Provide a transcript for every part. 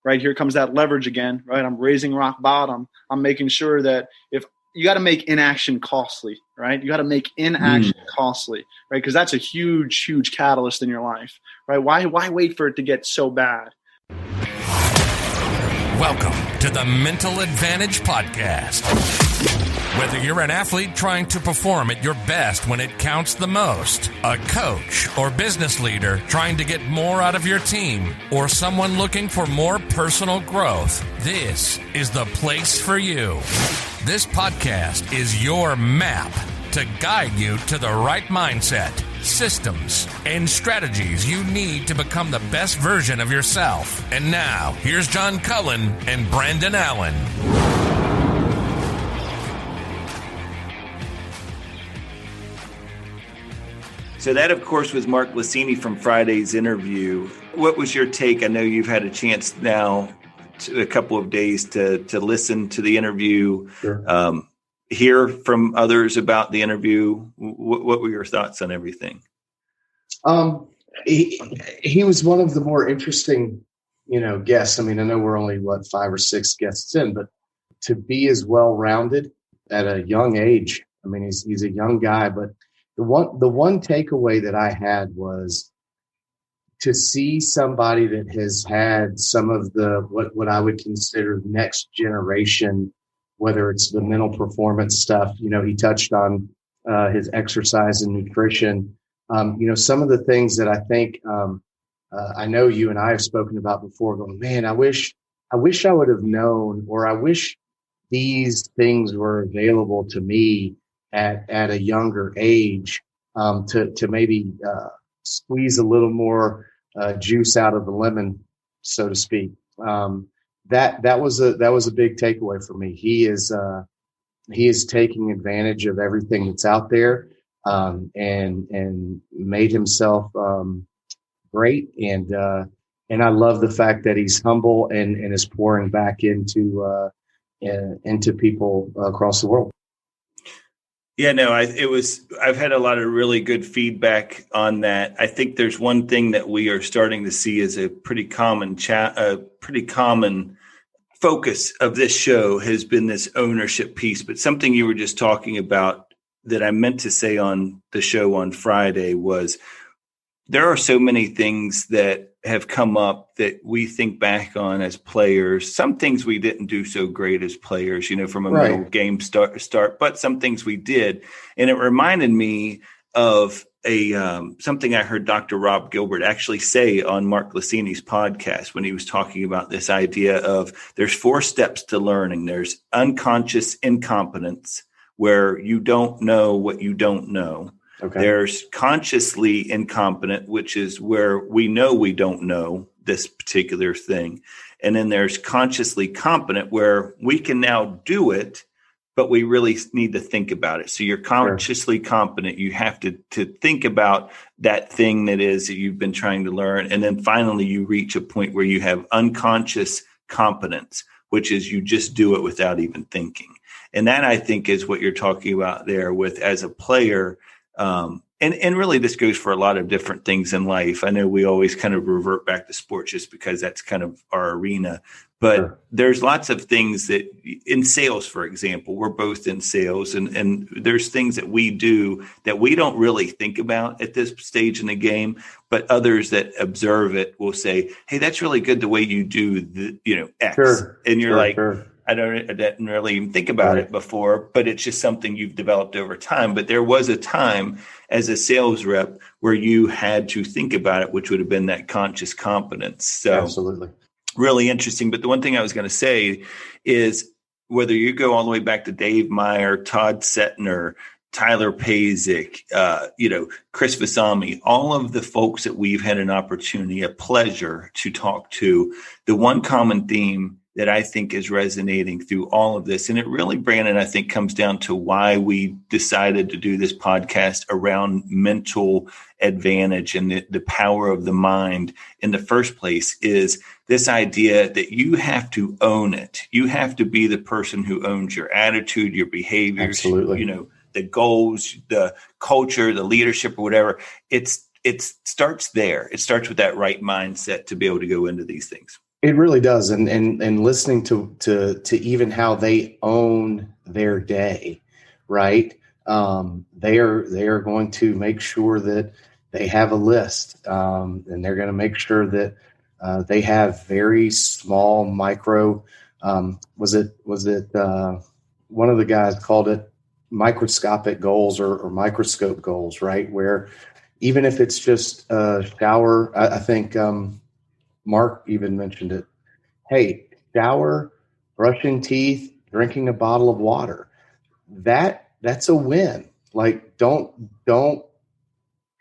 right? Here comes that leverage again, right? I'm raising rock bottom. I'm making sure that if you got to make inaction costly, right? You got to make inaction costly, right? Because that's a huge, huge catalyst in your life, right? Why wait for it to get so bad? Welcome to the Mental Advantage Podcast. Whether you're an athlete trying to perform at your best when it counts the most, a coach or business leader trying to get more out of your team, or someone looking for more personal growth, this is the place for you. This podcast is your map to guide you to the right mindset, systems, and strategies you need to become the best version of yourself. And now, here's John Cullen and Brandon Allen. So that, of course, was Mark Glicini from Friday's interview. What was your take? I know you've had a chance now, a couple of days to listen to the interview, Sure. Hear from others about the interview. What were your thoughts on everything? He was one of the more interesting, guests. I mean, I know we're only 5 or 6 guests in, but to be as well-rounded at a young age. I mean, he's a young guy, but the one takeaway that I had was to see somebody that has had some of the what I would consider next generation, whether it's the mental performance stuff. He touched on his exercise and nutrition. Some of the things that I think I know you and I have spoken about before. Going, man, I wish I would have known, or I wish these things were available to me at a younger age, to maybe squeeze a little more juice out of the lemon, so to speak. That was a big takeaway for me. He is taking advantage of everything that's out there, and made himself great. And I love the fact that he's humble and is pouring back into people across the world. Yeah, no, I've had a lot of really good feedback on that. I think there's one thing that we are starting to see as a pretty common focus of this show has been this ownership piece. But something you were just talking about that I meant to say on the show on Friday was there are so many things that have come up that we think back on as players. Some things we didn't do so great as players, from a middle game start, but some things we did. And it reminded me of something I heard Dr. Rob Gilbert actually say on Mark Glicini's podcast when he was talking about this idea of there's 4 steps to learning. There's unconscious incompetence, where you don't know what you don't know. Okay. There's consciously incompetent, which is where we know we don't know this particular thing. And then there's consciously competent, where we can now do it, but we really need to think about it. So you're consciously competent. You have to think about that thing that you've been trying to learn. And then finally you reach a point where you have unconscious competence, which is you just do it without even thinking. And that, I think, is what you're talking about there with as a player. And really this goes for a lot of different things in life. I know we always kind of revert back to sports just because that's kind of our arena, but there's lots of things that in sales, for example, we're both in sales, and there's things that we do that we don't really think about at this stage in the game, but others that observe it will say, hey, that's really good the way you do the, X. Sure. And you're I didn't really even think about it before, but it's just something you've developed over time. But there was a time as a sales rep where you had to think about it, which would have been that conscious competence. So absolutely. Really interesting. But the one thing I was going to say is whether you go all the way back to Dave Meyer, Todd Setner, Tyler Pazik, Chris Vasami, all of the folks that we've had an opportunity, a pleasure to talk to, the one common theme that I think is resonating through all of this. And it really, Brandon, I think comes down to why we decided to do this podcast around mental advantage and the power of the mind in the first place is this idea that you have to own it. You have to be the person who owns your attitude, your behaviors, absolutely. The goals, the culture, the leadership or whatever. It starts there. It starts with that right mindset to be able to go into these things. It really does. And listening to even how they own their day, right? They are going to make sure that they have a list, and they're going to make sure that they have very small micro. Was it one of the guys called it microscopic goals or microscope goals, right? Where even if it's just a shower, I think Mark even mentioned it. Hey, shower, brushing teeth, drinking a bottle of water. That's a win. Like don't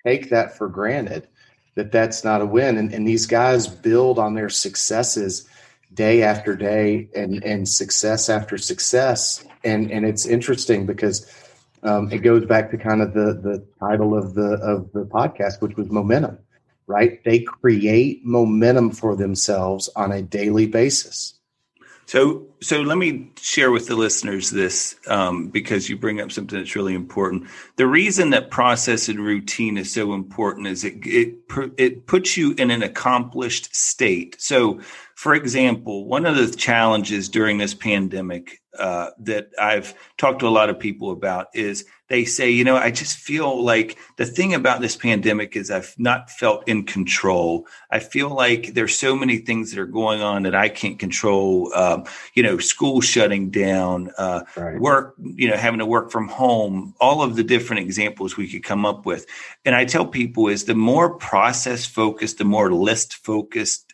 take that for granted that that's not a win. And these guys build on their successes day after day and success after success. And it's interesting because it goes back to kind of the title of the podcast, which was momentum, right? They create momentum for themselves on a daily basis. So let me share with the listeners this, because you bring up something that's really important. The reason that process and routine is so important is it puts you in an accomplished state. So, for example, one of the challenges during this pandemic that I've talked to a lot of people about is they say, I just feel like the thing about this pandemic is I've not felt in control. I feel like there's so many things that are going on that I can't control. School shutting down, Right. work, having to work from home, all of the different examples we could come up with. And I tell people is the more process focused, the more list focused,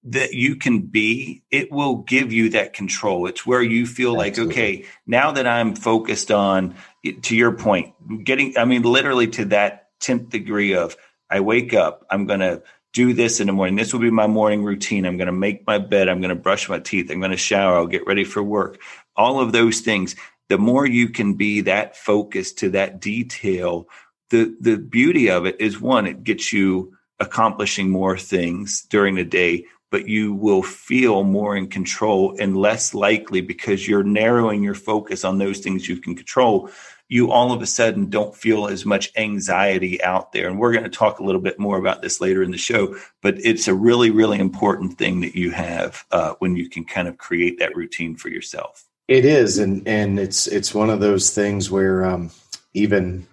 that you can be, it will give you that control. It's where you feel like, okay, now that I'm focused on, to your point, literally to that 10th degree of I wake up, I'm going to do this in the morning. This will be my morning routine. I'm going to make my bed. I'm going to brush my teeth. I'm going to shower. I'll get ready for work. All of those things. The more you can be that focused to that detail, the beauty of it is, one, it gets you accomplishing more things during the day, but you will feel more in control and less likely, because you're narrowing your focus on those things you can control. You all of a sudden don't feel as much anxiety out there. And we're going to talk a little bit more about this later in the show, but it's a really, really important thing that you have when you can kind of create that routine for yourself. It is. And it's one of those things where even,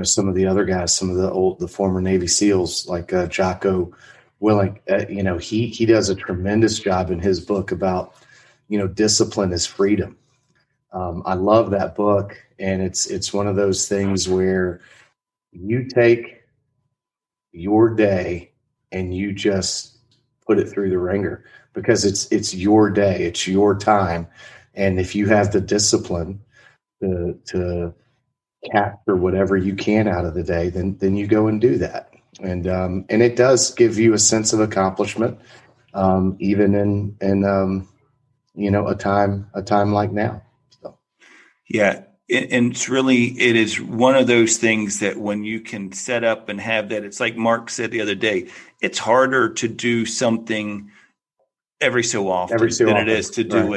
some of the other guys, some of the former Navy SEALs like Jocko Willink, he does a tremendous job in his book about, discipline is freedom. I love that book. And it's one of those things where you take your day and you just put it through the ringer, because it's your day, it's your time. And if you have the discipline to capture whatever you can out of the day, then you go and do that. And it does give you a sense of accomplishment, even in a time like now. So. Yeah. And it is one of those things that when you can set up and have that, it's like Mark said the other day, it's harder to do something every so often than it is to do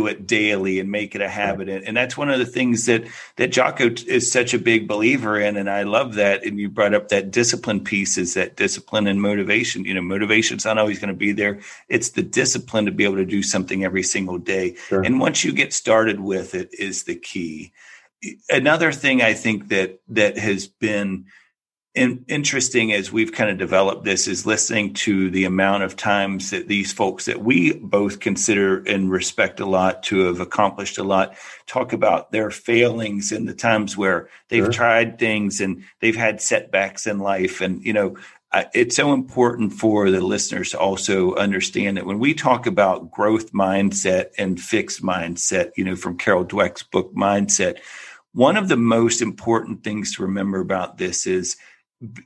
it daily and make it a habit. Right. And that's one of the things that Jocko is such a big believer in. And I love that. And you brought up that discipline piece, is that discipline and motivation. Motivation's not always going to be there. It's the discipline to be able to do something every single day. Sure. And once you get started with it is the key. Another thing I think that has been interesting as we've kind of developed this is listening to the amount of times that these folks that we both consider and respect a lot to have accomplished a lot talk about their failings and the times where they've tried things and they've had setbacks in life. And, it's so important for the listeners to also understand that when we talk about growth mindset and fixed mindset, from Carol Dweck's book, Mindset, one of the most important things to remember about this is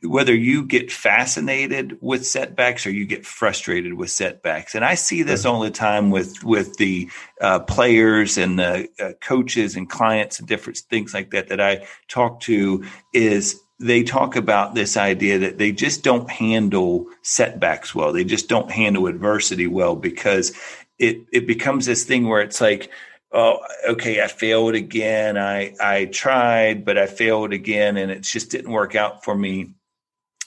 whether you get fascinated with setbacks or you get frustrated with setbacks. And I see this all the time with the players and the coaches and clients and different things like that I talk to, is they talk about this idea that they just don't handle setbacks well. They just don't handle adversity well, because it becomes this thing where it's like, oh, okay, I failed again. I tried, but I failed again, and it just didn't work out for me.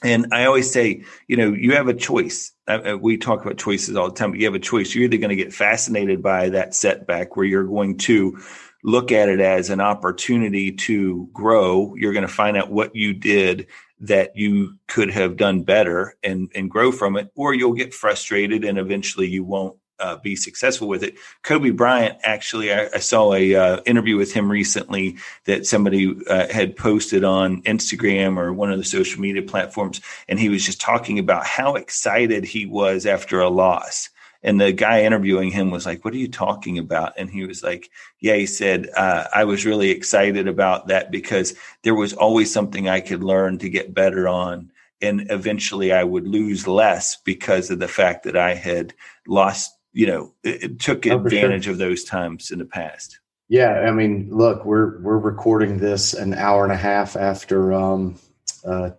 And I always say, you have a choice. We talk about choices all the time, but you have a choice. You're either going to get fascinated by that setback where you're going to look at it as an opportunity to grow. You're going to find out what you did that you could have done better and grow from it, or you'll get frustrated and eventually you won't be successful with it. Kobe Bryant, actually, I saw a interview with him recently that somebody had posted on Instagram or one of the social media platforms, and he was just talking about how excited he was after a loss. And the guy interviewing him was like, "What are you talking about?" And he was like, "Yeah," he said, "I was really excited about that because there was always something I could learn to get better on. And eventually I would lose less because of the fact that I had lost, it took advantage of those times in the past." Yeah. I mean, look, we're recording this an hour and a half after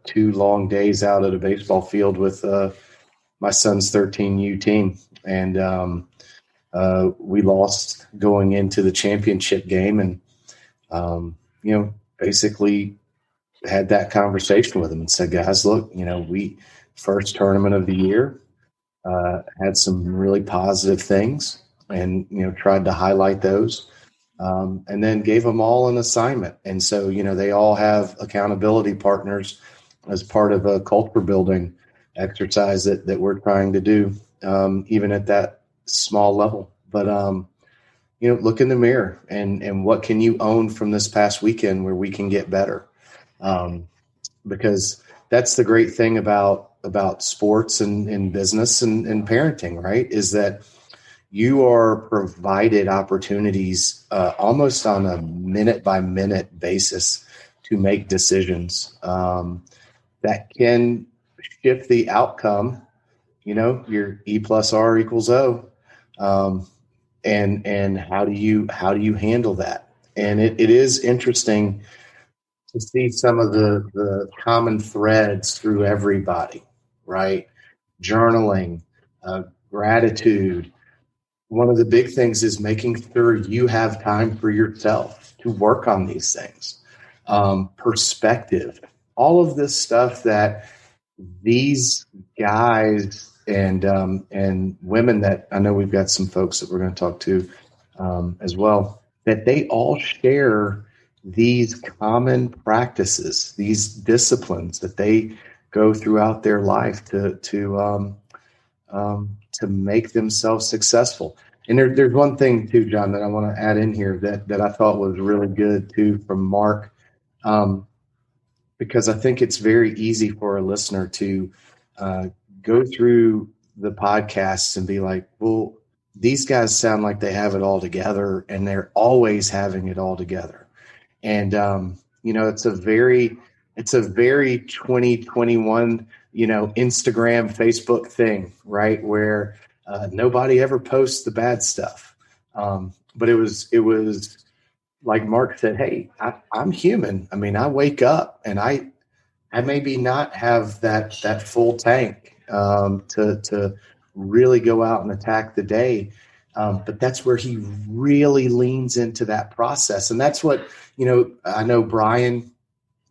2 long days out at a baseball field with my son's 13U team. And we lost going into the championship game, and, basically had that conversation with him and said, guys, look, we first tournament of the year, had some really positive things and, tried to highlight those, and then gave them all an assignment. And so, they all have accountability partners as part of a culture building exercise that we're trying to do, even at that small level. But, look in the mirror and what can you own from this past weekend where we can get better? Because that's the great thing about sports and business and parenting, right? Is that you are provided opportunities almost on a minute by minute basis to make decisions that can shift the outcome. Your E plus R equals O. And how do you handle that? And it is interesting to see some of the common threads through everybody, right? Journaling, gratitude. One of the big things is making sure you have time for yourself to work on these things. Perspective, all of this stuff that these guys and women that I know we've got some folks that we're going to talk to as well, that they all share these common practices, these disciplines that they go throughout their life to make themselves successful. And there's one thing too, John, that I want to add in here that I thought was really good too from Mark, because I think it's very easy for a listener to go through the podcasts and be like, well, these guys sound like they have it all together and they're always having it all together. And, it's a very 2021, Instagram, Facebook thing, right? Where nobody ever posts the bad stuff. But it was like Mark said, hey, I'm human. I mean, I wake up and I maybe not have that full tank to really go out and attack the day. But that's where he really leans into that process. And that's what, I know Brian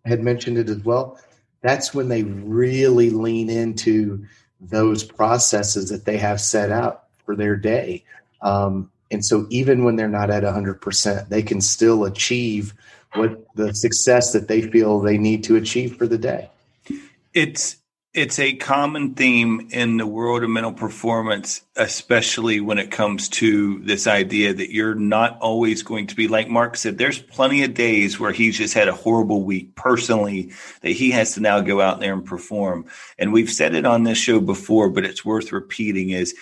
had mentioned it as well. That's when they really lean into those processes that they have set out for their day. And so even when they're not at 100%, they can still achieve what the success that they feel they need to achieve for the day. It's a common theme in the world of mental performance, especially when it comes to this idea that you're not always going to be, like Mark said, there's plenty of days where he's just had a horrible week personally that he has to now go out there and perform. And we've said it on this show before, but it's worth repeating, is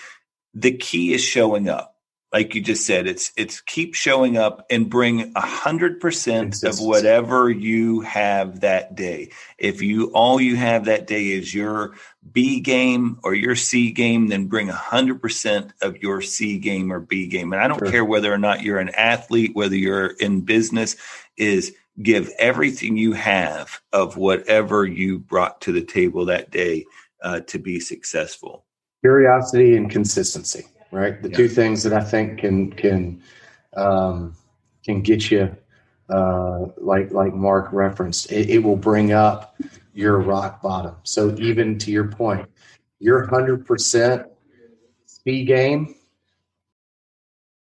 the key is showing up. Like you just said, it's keep showing up and bring 100% of whatever you have that day. If all you have that day is your B game or your C game, then bring 100% of your C game or B game. And I don't care whether or not you're an athlete, whether you're in business, is give everything you have of whatever you brought to the table that day to be successful. Curiosity and consistency. Right. The two things that I think can get you like Mark referenced. It will bring up your rock bottom. So even to your point, your 100% speed game